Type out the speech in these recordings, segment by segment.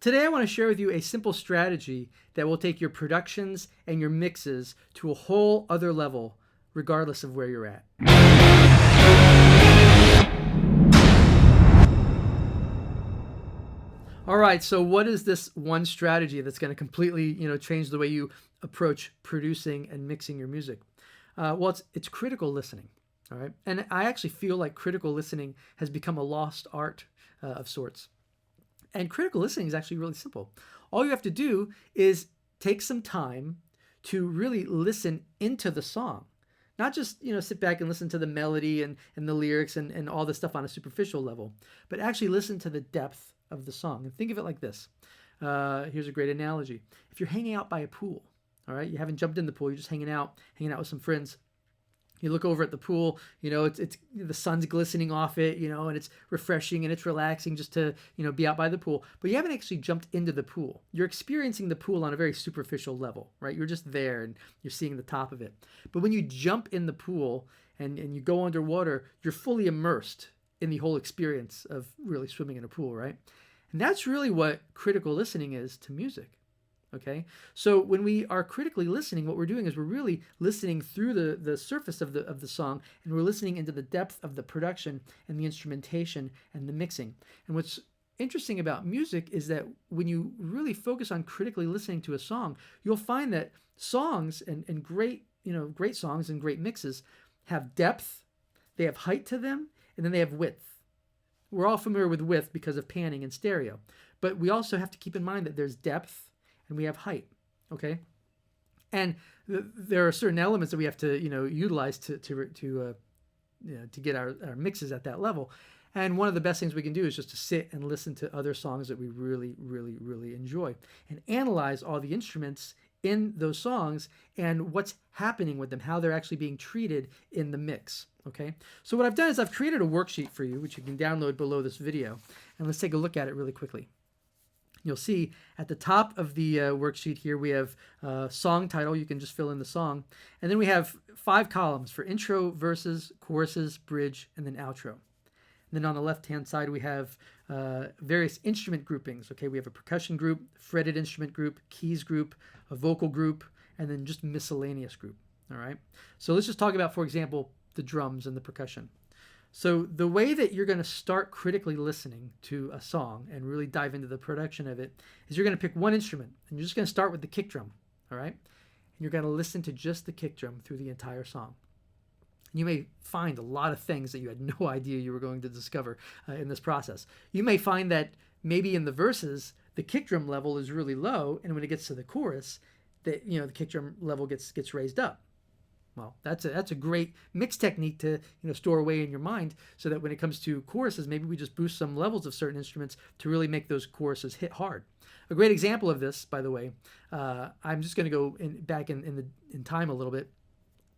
Today I want to share with you a simple strategy that will take your productions and your mixes to a whole other level, regardless of where you're at. All right, so what is this one strategy that's going to completely, change the way you approach producing and mixing your music? Well, it's critical listening. All right, and I actually feel like critical listening has become a lost art of sorts. And critical listening is actually really simple. All you have to do is take some time to really listen into the song. Not just, sit back and listen to the melody and the lyrics and all this stuff on a superficial level, but actually listen to the depth of the song. And think of it like this. Here's a great analogy. If you're hanging out by a pool, all right, you haven't jumped in the pool, you're just hanging out with some friends. You look over at the pool, it's the sun's glistening off it, and it's refreshing and it's relaxing just to, be out by the pool. But you haven't actually jumped into the pool. You're experiencing the pool on a very superficial level, right? You're just there and you're seeing the top of it. But when you jump in the pool and you go underwater, you're fully immersed in the whole experience of really swimming in a pool, right? And that's really what critical listening is to music. Okay, so when we are critically listening, what we're doing is we're really listening through the surface of the song, and we're listening into the depth of the production and the instrumentation and the mixing. And what's interesting about music is that when you really focus on critically listening to a song, you'll find that songs and great songs and great mixes have depth, they have height to them, and then they have width. We're all familiar with width because of panning and stereo, but we also have to keep in mind that there's depth and we have height, okay? And there are certain elements that we have to, utilize to get our mixes at that level. And one of the best things we can do is just to sit and listen to other songs that we really, really, really enjoy and analyze all the instruments in those songs and what's happening with them, how they're actually being treated in the mix, okay? So what I've done is I've created a worksheet for you, which you can download below this video. And let's take a look at it really quickly. You'll see at the top of the worksheet here, we have song title. You can just fill in the song. And then we have 5 columns for intro, verses, choruses, bridge, and then outro. And then on the left-hand side, we have various instrument groupings. Okay, we have a percussion group, fretted instrument group, keys group, a vocal group, and then just miscellaneous group. All right. So let's just talk about, for example, the drums and the percussion. So the way that you're going to start critically listening to a song and really dive into the production of it is you're going to pick one instrument, and you're just going to start with the kick drum, all right? And you're going to listen to just the kick drum through the entire song. And you may find a lot of things that you had no idea you were going to discover in this process. You may find that maybe in the verses, the kick drum level is really low, and when it gets to the chorus, the kick drum level gets raised up. Well, that's a great mix technique to store away in your mind, so that when it comes to choruses, maybe we just boost some levels of certain instruments to really make those choruses hit hard. A great example of this, by the way, I'm just going to go back in time a little bit,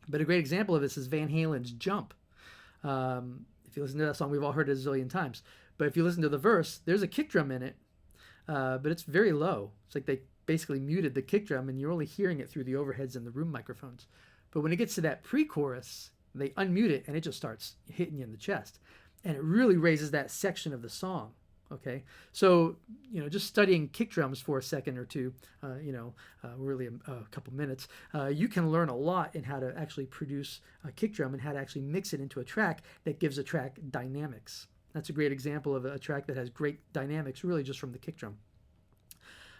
but a great example of this is Van Halen's "Jump." If you listen to that song, we've all heard it a zillion times. But if you listen to the verse, there's a kick drum in it, but it's very low. It's like they basically muted the kick drum, and you're only hearing it through the overheads and the room microphones. But when it gets to that pre-chorus, they unmute it and it just starts hitting you in the chest. And it really raises that section of the song, okay? So, just studying kick drums for a second or two, really a couple minutes, you can learn a lot in how to actually produce a kick drum and how to actually mix it into a track that gives a track dynamics. That's a great example of a track that has great dynamics, really just from the kick drum.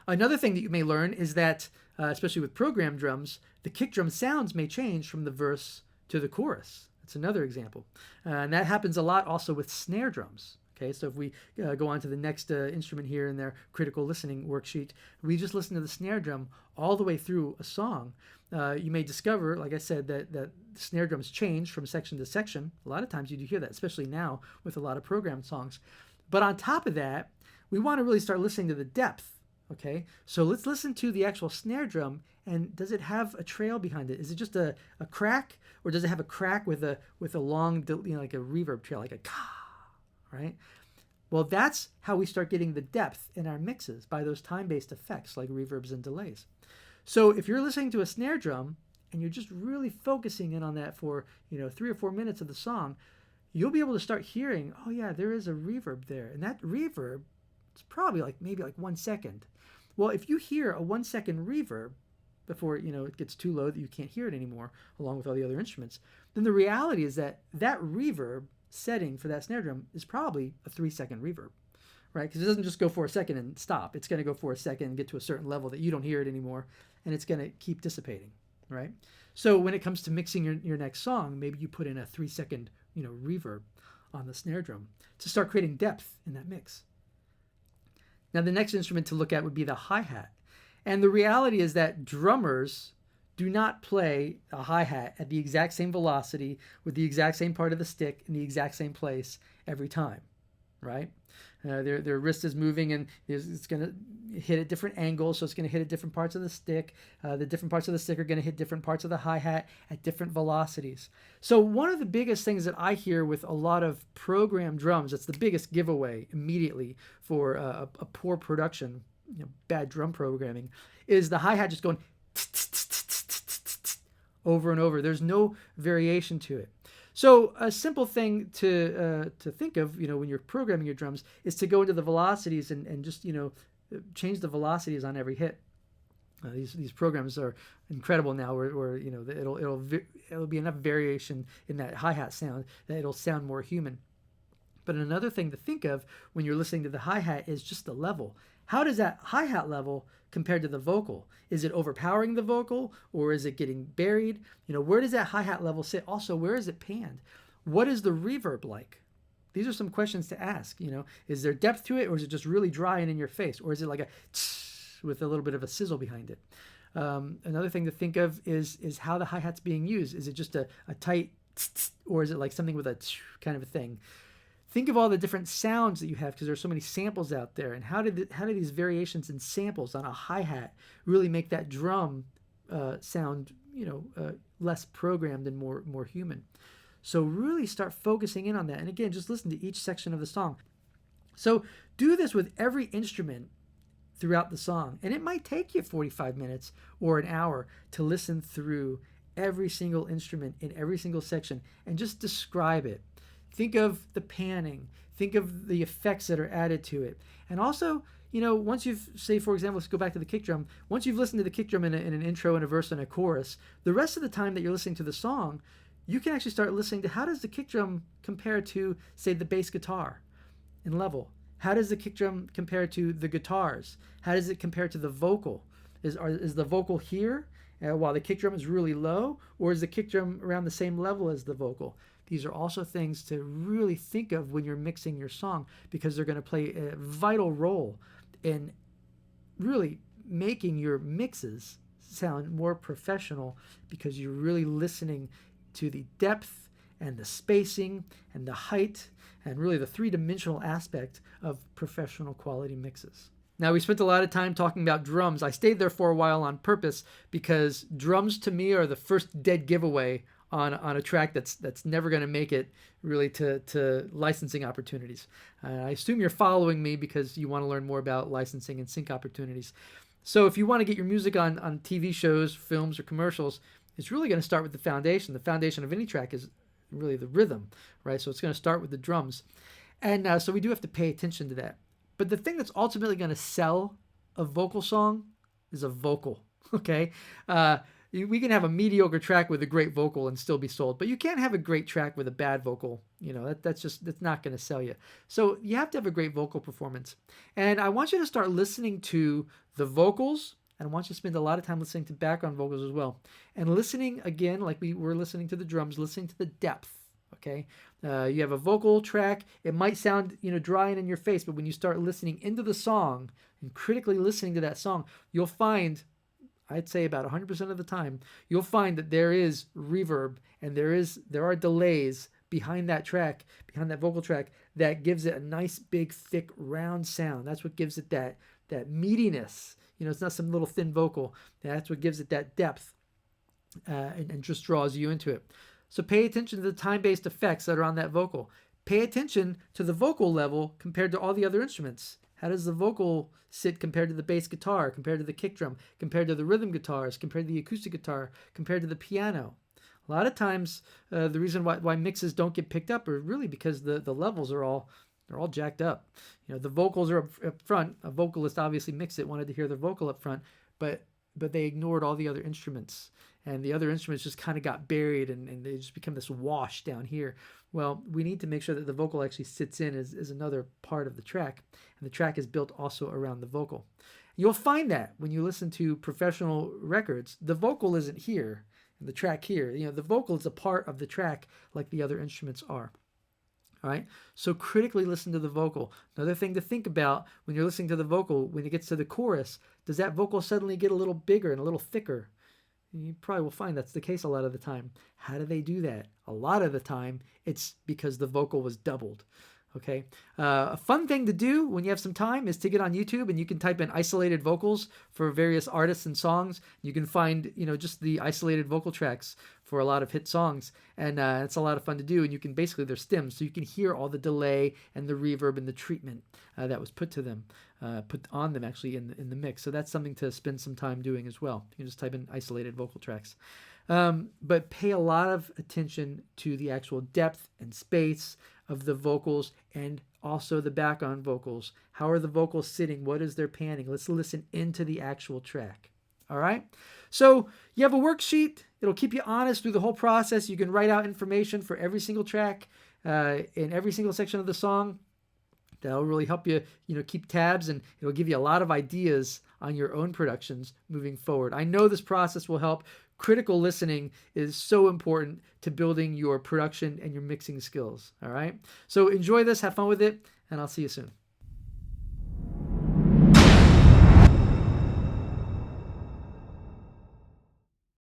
Another thing that you may learn is that, especially with programmed drums, the kick drum sounds may change from the verse to the chorus. That's another example. And that happens a lot also with snare drums. Okay, so if we go on to the next instrument here in their critical listening worksheet, we just listen to the snare drum all the way through a song. You may discover, like I said, that snare drums change from section to section. A lot of times you do hear that, especially now with a lot of programmed songs. But on top of that, we want to really start listening to the depth. Okay, so let's listen to the actual snare drum, and does it have a trail behind it? Is it just a crack, or does it have a crack with a long, like a reverb trail, like a ka, right? Well, that's how we start getting the depth in our mixes, by those time-based effects like reverbs and delays. So if you're listening to a snare drum and you're just really focusing in on that for 3 or 4 minutes of the song, you'll be able to start hearing, oh yeah, there is a reverb there, and that reverb It's probably like maybe like 1 second. Well, if you hear a 1 second reverb before it gets too low that you can't hear it anymore, along with all the other instruments, then the reality is that that reverb setting for that snare drum is probably a 3 second reverb, right? Because it doesn't just go for a second and stop. It's going to go for a second and get to a certain level that you don't hear it anymore, and it's going to keep dissipating, right? So when it comes to mixing your next song, maybe you put in a 3 second reverb on the snare drum to start creating depth in that mix. Now the next instrument to look at would be the hi-hat. And the reality is that drummers do not play a hi-hat at the exact same velocity with the exact same part of the stick in the exact same place every time, right? Their wrist is moving and it's going to hit at different angles, so it's going to hit at different parts of the stick. The different parts of the stick are going to hit different parts of the hi-hat at different velocities. So one of the biggest things that I hear with a lot of programmed drums, that's the biggest giveaway immediately for a poor production, bad drum programming, is the hi-hat just going over and over. There's no variation to it. So a simple thing to think of, when you're programming your drums, is to go into the velocities and just change the velocities on every hit. These programs are incredible now, where it'll be enough variation in that hi-hat sound that it'll sound more human. But another thing to think of when you're listening to the hi-hat is just the level. How does that hi-hat level compare to the vocal? Is it overpowering the vocal, or is it getting buried? Where does that hi-hat level sit? Also, where is it panned? What is the reverb like? These are some questions to ask. Is there depth to it, or is it just really dry and in your face? Or is it like a with a little bit of a sizzle behind it? Another thing to think of is how the hi-hat's being used. Is it just a tight, or is it like something with a kind of a thing? Think of all the different sounds that you have, because there's so many samples out there, and how do these variations in samples on a hi-hat really make that drum sound less programmed and more human? So really start focusing in on that. And again, just listen to each section of the song. So do this with every instrument throughout the song, and it might take you 45 minutes or an hour to listen through every single instrument in every single section and just describe it. Think of the panning. Think of the effects that are added to it. And also, once you've, say, for example, let's go back to the kick drum. Once you've listened to the kick drum in an intro and a verse and a chorus, the rest of the time that you're listening to the song, you can actually start listening to how does the kick drum compare to, say, the bass guitar in level? How does the kick drum compare to the guitars? How does it compare to the vocal? Is the vocal here while the kick drum is really low, or is the kick drum around the same level as the vocal? These are also things to really think of when you're mixing your song, because they're going to play a vital role in really making your mixes sound more professional, because you're really listening to the depth and the spacing and the height and really the three-dimensional aspect of professional quality mixes. Now, we spent a lot of time talking about drums. I stayed there for a while on purpose, because drums to me are the first dead giveaway on a track that's never going to make it really to licensing opportunities. I assume you're following me because you want to learn more about licensing and sync opportunities. So if you want to get your music on TV shows, films, or commercials, it's really going to start with the foundation. The foundation of any track is really the rhythm, right? So it's going to start with the drums. And so we do have to pay attention to that. But the thing that's ultimately going to sell a vocal song is a vocal, okay? We can have a mediocre track with a great vocal and still be sold, but you can't have a great track with a bad vocal. That's not going to sell you. So you have to have a great vocal performance. And I want you to start listening to the vocals, and I want you to spend a lot of time listening to background vocals as well. And listening, again, like we were listening to the drums, listening to the depth, okay? You have a vocal track. It might sound, dry and in your face, but when you start listening into the song and critically listening to that song, you'll find, I'd say about 100% of the time, you'll find that there is reverb and there are delays behind that track, behind that vocal track, that gives it a nice, big, thick, round sound. That's what gives it that meatiness. It's not some little thin vocal. That's what gives it that depth and just draws you into it. So pay attention to the time-based effects that are on that vocal. Pay attention to the vocal level compared to all the other instruments. How does the vocal sit compared to the bass guitar, compared to the kick drum, compared to the rhythm guitars, compared to the acoustic guitar, compared to the piano? A lot of times, the reason why mixes don't get picked up are really because the levels are all They're all jacked up. The vocals are up front. A vocalist obviously mixed it, wanted to hear the vocal up front, but they ignored all the other instruments. And the other instruments just kind of got buried, and they just become this wash down here. Well, we need to make sure that the vocal actually sits in as another part of the track. And the track is built also around the vocal. You'll find that when you listen to professional records, the vocal isn't here, and the track here. The vocal is a part of the track like the other instruments are. All right, so critically listen to the vocal. Another thing to think about when you're listening to the vocal, when it gets to the chorus, does that vocal suddenly get a little bigger and a little thicker? You probably will find that's the case a lot of the time. How do they do that? A lot of the time, it's because the vocal was doubled. Okay. A fun thing to do when you have some time is to get on YouTube, and you can type in isolated vocals for various artists and songs. You can find, just the isolated vocal tracks for a lot of hit songs. And it's a lot of fun to do. And you can basically, they're stems, so you can hear all the delay and the reverb and the treatment that was put on them actually in the mix. So that's something to spend some time doing as well. You can just type in isolated vocal tracks. But pay a lot of attention to the actual depth and space of the vocals and also the background vocals. How are the vocals sitting? What is their panning? Let's listen into the actual track. All right. So you have a worksheet. It'll keep you honest through the whole process. You can write out information for every single track in every single section of the song. That'll really help you, keep tabs, and it'll give you a lot of ideas on your own productions moving forward. I know this process will help. Critical listening is so important to building your production and your mixing skills. All right. So enjoy this, have fun with it, and I'll see you soon.